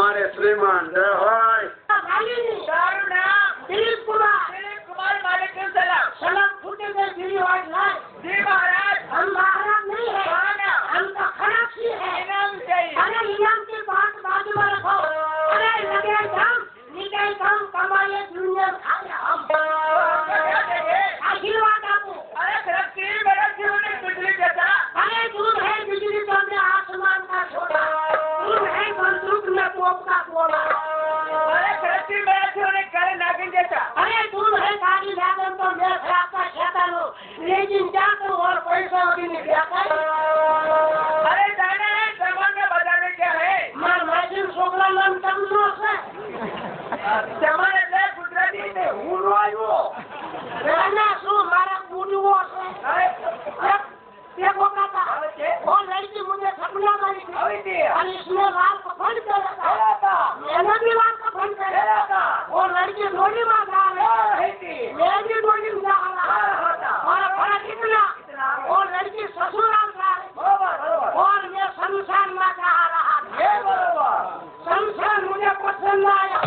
અમારે શ્રીમાન જય હોય તારું નામ દિલીપ कुमार मालिक के सलाम फूटे में गिरी हुई है जी महाराज हम महाराज नहीं है हम तो खराबी है इनाम चाहिए अरे इनाम की बात बाजू में रखो अरे लगे दम निकल कम कमाए दुनिया खाए हम आशीर्वाद आपको अरे तरक्की मेरा जीवन में बिजली जैसा अरे दूर है बिजली तो हमने आसमान का छोड़ा दूर है बंदूक में तोप का गोला अरे तरक्की मेरा जीवन में करे नागिन जैसा अरे दूर है गाड़ी लागन तो मैं खराब का खेता लो लेकिन जाकर और पैसा भी नहीं दिया अरे जाने है सामान में बाजार में क्या है मार माजिन सोगला नाम तमनो से તમારે લે ગુજરાતી ને હું આવ્યો ના શું મારા ગુડવો છે ये बोला था वो लड़की मुझे सपना में आई थी और इसने लाल कफन पहना था मैंने भी लाल कफन पहना था वो लड़की डोली में जा रही थी मैं भी डोली में जा रहा था और फर्क इतना वो लड़की ससुराल जा रही और मैं शमशान में जा रहा था शमशान मुझे पसंद आया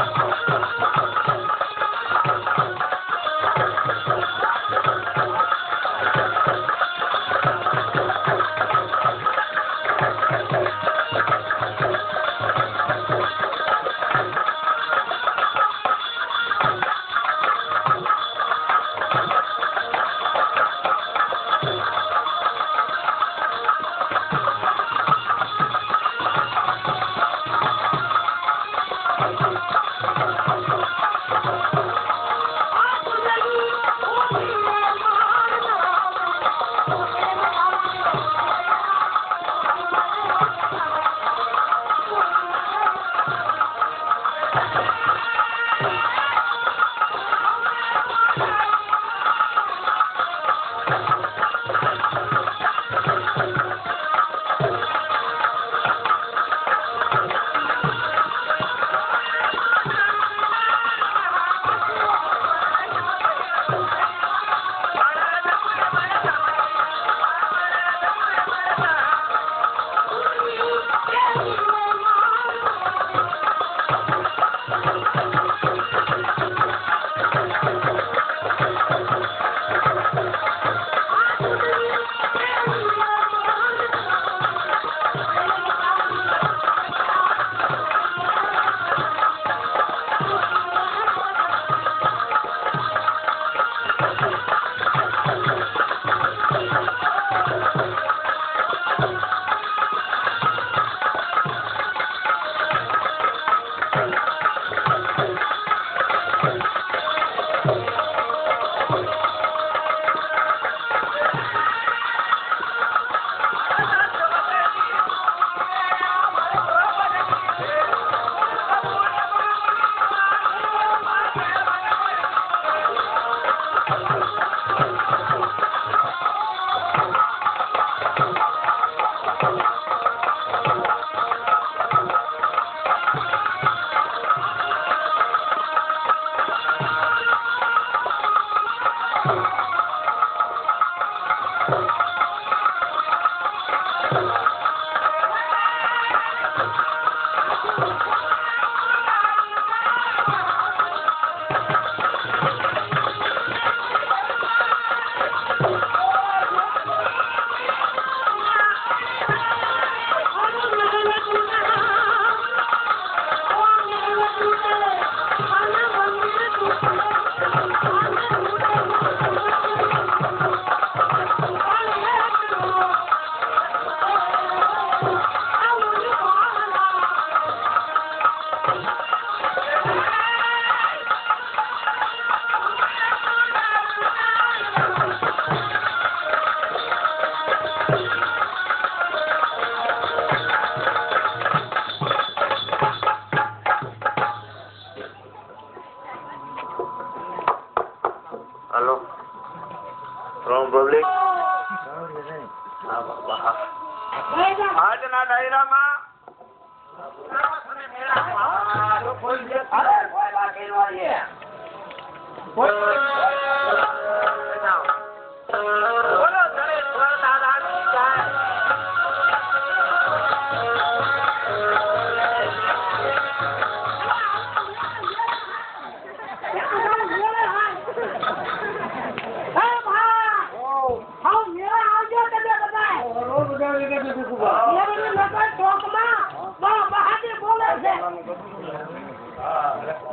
આજના ડાયરામાં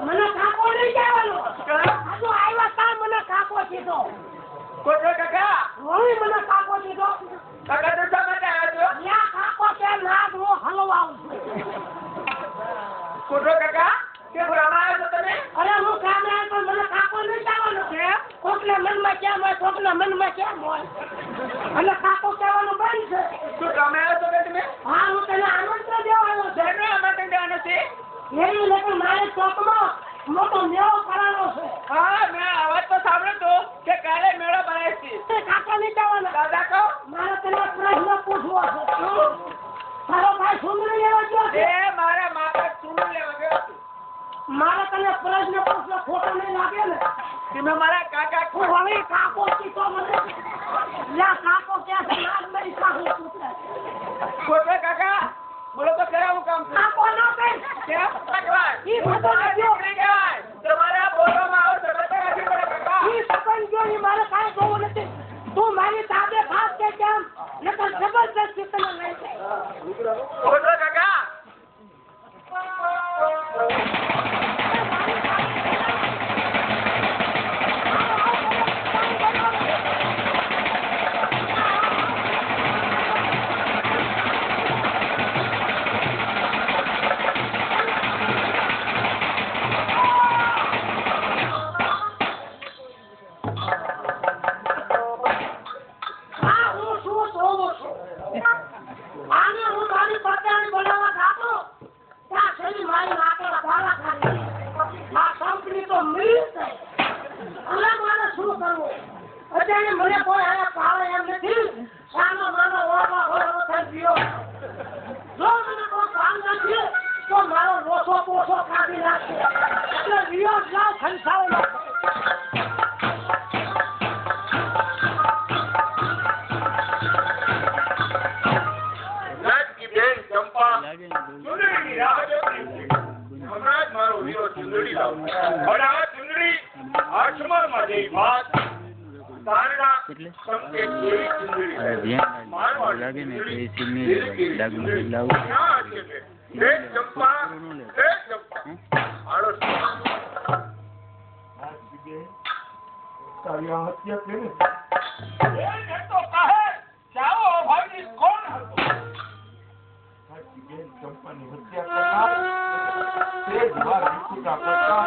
મને કાકો નહીં કહેવાનો. હજુ આવ્યા તા મને કાકો કીધો. કોટો કાકા હવે મને કાકો કીધો. કાકા તો તમે આવ્યો યા કાકો કે નાગ હું હલવા આવું છું. કોટો કાકા કે રામા આવ્યો તમે અરે હું કામ આવ્યો તો મને કાકો નહીં કહેવાનો છે. કોકના મનમાં કેમ હોય કોકના મનમાં કેમ હોય અને કાકો કહેવાનું બંધ છે. તું તમે આવ્યો તો તમે હા હું તને આમંત્રણ દેવા આવ્યો છે. કેનો આમંત્રણ દેવાનો છે એવી લેકિન મારે ચોકમાં મોટો મેળો કરવાનો છે. હા મેં અવાજ તો સાંભળ્યો તો કે કાલે મેળો ભરાય છે તે કાકો નહીં કહેવાનો. દાદા કહો મારે તને પ્રશ્ન પૂછવો છે. તારો ભાઈ સુંદરી લેવા ગયો છે. એ મારા માતા ચૂંટણી લેવા ગયો છું મારે તને પ્રશ્ન પૂછવો ખોટો નહીં લાગે ને. તમે મારા કાકા તું હવે કાકો કીધો મને. યા કાકો ક્યાં છે નાગ મારી કાકો પૂછે. કોટો કાકા બોલો તો ખરા હું કામ છે કાકો નો કઈ. કેમ ભગવાન ઈ બધો નથી. તમારા બોલવામાં આવો તો નથી કાકા ઈ સપન જો ઈ મારે કાંઈ જોવું નથી. તું મારી તાબે ખાસ કે કેમ નકર જબરદસ્તી તને લઈ જાય. કોટો કાકા હા હું શું જોઉં છું. આને હું મારી પત્ની બનાવવા જાતો ત્યાં સુધી મારી નાકે વધારા ખાલી. આ કંપની તો મિલ છે. હવે મારે શું કરવું. અત્યારે મને કોઈ આયા પાવે એમ નથી. સાનો માનો ઓળવા ઓળવો થઈ ગયો. જો મને કોઈ કામ નથી તો મારો રોસો પોસો કાઢી નાખશે. એટલે વિયો જાવ ખંસાવી નાખશે. રાજકી બેન ચંપા ચુંદડીની રાહ જોતી હતી. હમણાં જ મારો વીરો ચુંદડી લાવ્યો. હવે આ ચુંદડી આસમાનમાં જઈ વાત તારણા સંકેત જેવી ચુંદડી લાગે ને તો એ સિગ્નલ ડાગમાં લાવું બેન ચંપા આળો તારી આ હત્યા કેને એ તો કહે જાઓ ભાઈ કોણ હતો સાચી બેન ચંપાની હત્યા કરનાર તે જ વાર વિખુટા કરતા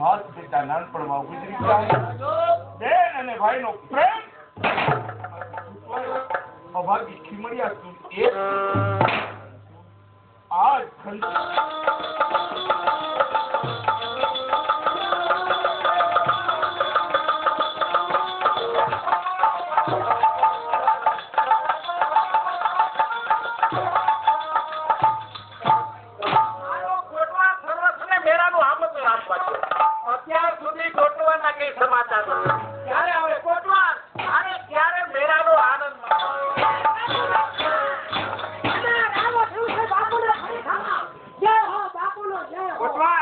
હાથ બેટા નાનપણમાં ગુજરી ગયા બેન અને ભાઈનો પ્રેમ અભાગી ખીમડિયા તું એક આજ ખંડ અત્યાર સુધી કોટવાના કઈ સમાચાર નથી. ક્યારે આવે કોટવા? અરે ક્યારે મેળાનો આનંદ માણો. કોટવા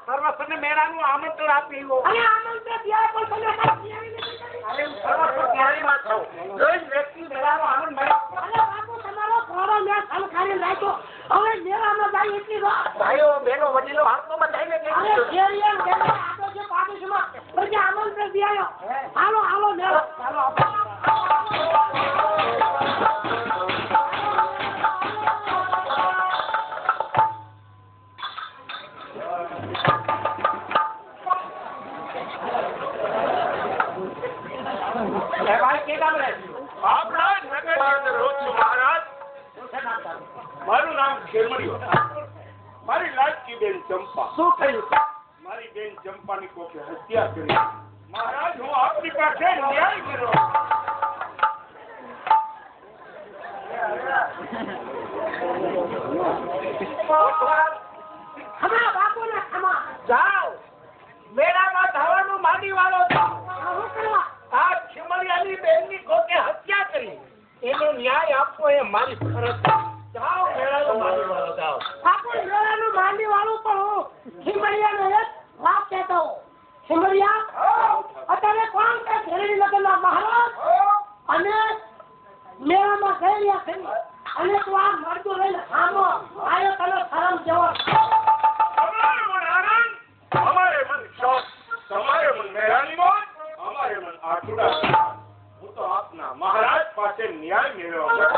સર્વસ્વને મેળાનું આમંત્રણ આપ્યું. અરે હું સર્વસ્વ તૈયારીમાં છું. દરેક વ્યક્તિ મેળાનો આનંદ માણે. ભાઈઓ બહેનો વડીલો હાથનો બધાઈને હાલો હાલો મેળો ભાઈ કે કામ રહે આપણા નગરની અંદર રોજ છું મહારાજ. મારું નામ ખેરમડીયો. મારી લાડકી બેન ચંપા. શું થયું? મારી બેન ચંપાની કોકે હત્યા કરી. મહારાજ હું આપની પાસે ન્યાય કર્યો. ખમા બાપુને ખમા. જાઓ મેળામાં ધાવાનું માંડી વાળો છો. શું કરવા? આ ખીમડિયાની બેનની કોકે હત્યા કરી એનો ન્યાય આપવો એ મારી ફરજ છે. જાઓ મેળાનો માંડી વાળો જાઓ. બાપુ મેળાનું માંડી વાળું પણ હું ખીમડિયાનો એક વાત કહેતો હોઉં. ખીમડિયા અત્યારે કોણ કે ઘેરી નગરના મહારાજ અને મેળામાં ગયેલા ખરી અને તું આ મળતું લઈને સામો આયો તને શરમ જેવો અમારે મન આનંદ, અમારે મન શોખ, તમારે મન મેરાની મોજ, અમારે મન આઠુડા. હું તો આપના મહારાજ પાસે ન્યાય મેળવ્યો છું.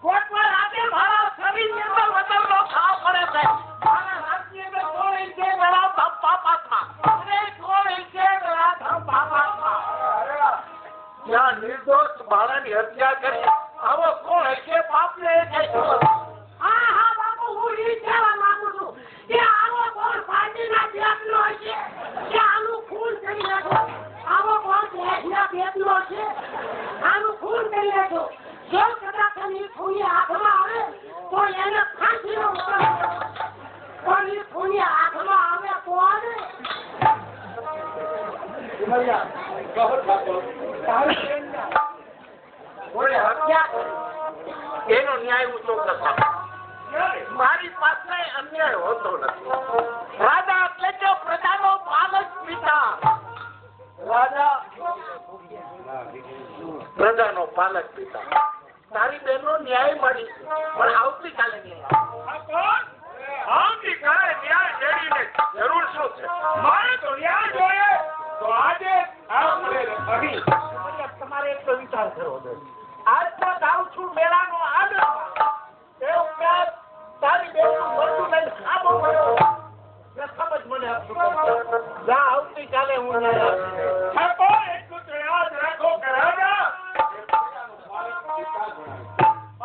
કોટ પર રાતે મારા શરીરની અંદર વતનનો ખાવ પડે છે. મારા રાજની અંદર 16 ઇંચે ગળા પાપાત્મા અને 16 ઇંચે ગળા પાપાત્મા. ત્યાં નિર્દોષ બાળાની હત્યા કરી આવો કોણ હશે? પાપને હા હા બાપુ, હું ઈ કહેવા માંગુ છું કે આવો કોણ પાર્ટીના બેટલો છે કે આનું ખૂન કરી નાખો? આવો કોણ દેશના બેટલો છે? આનું ખૂન કરી નાખો. જો કદાચ એની ખૂની હાથમાં આવે તો એને ફાંસીનો હુકમ કરો. પણ ઈ ખૂની હાથમાં આવે કોણ? કોણે હત્યા કરી એનો ન્યાય હું ચોક્કસ આપીશ. મારી પાસે અન્યાય હોતો નથી. રાજા એટલે કે પ્રજાનો પાલક પિતા. રાજા પ્રજાનો પાલક પિતા. તારી બેનનો ન્યાય મળી પણ આવતીકાલે ન્યાય. આવતીકાલે ન્યાય મેળવીને જરૂર શું છે? મારે તો ન્યાય જોઈએ તો આજે અહીં તમારે એક તો વિચાર કરવો જોઈએ. આજ તો જાઉં છું મેળાનો આનંદ. એ ઉપરાંત તારી બેનનું મળતું લઈને ખાબો પડ્યો. સમજ મને આપશું. જા આવતીકાલે હું ન્યાય આપીશ. ઠાકો એટલું તો યાદ રાખો કે રાજા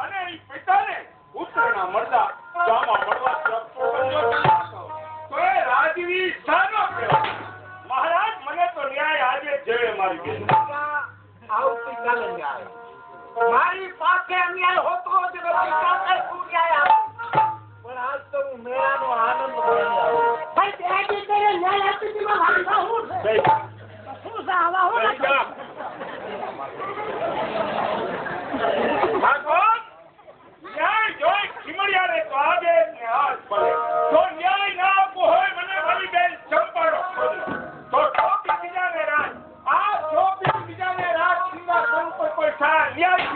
અને એ પિતાને પુત્રના મળતા જામા મળવા તો એ રાજવી સાનો કહેવાય. મહારાજ મને તો ન્યાય આજે જોઈએ મારી બેન. આવતીકાલે ન્યાય. મારી પાસે અન્યાય હોતો જ નથી. કાલે શું ન્યાય આપે? પણ આજ તો હું મેળાનો આનંદ માણી આવ્યો. ભાઈ ત્યાંથી તેને ન્યાય આપી દીધો. ભાઈ શું છે? શું છે આવા હું ભગવાન ન્યાય જોઈ ખીમડિયાને તો આજે ને આજ પડે. જો ન્યાય ના આપવો હોય મને મારી બેન ચંપાનો તો ટોપી બીજાને રાજ. આ ટોપી બીજાને રાજ સિંહાસન પર કોઈ સારા ન્યાય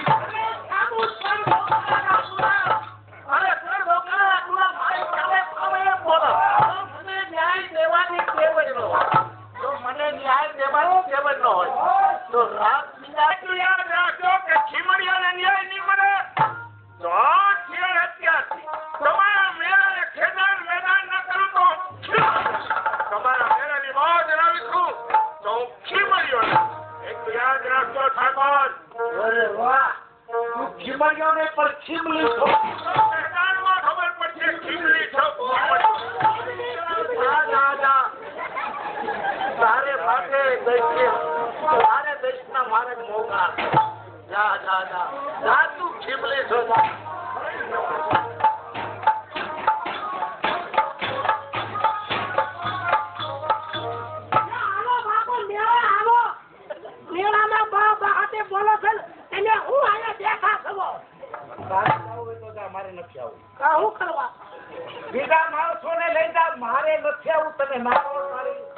બીજા માણસોને લઈ જા. મારે નથી આવું. તને ના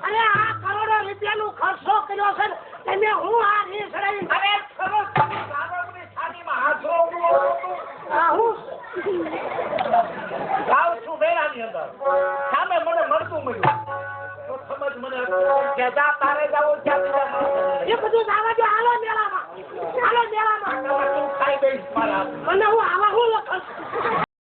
અરે આ કરોડો રૂપિયાનો ખર્ચો કર્યો છે. તમે હું આ રીસ રહી અરે સરસ કાગળની થાળીમાં હાથ હું જાઉં છું મેળાની અંદર. સામે મને મળતું મળ્યું તો સમજ મને કે જા તારે જાવું ત્યાં એ બધું જવા દો. હાલો મેળામાં. હાલો મેળામાં. તું ખાઈ દઈશ મારા. મને હું આવા હું લખું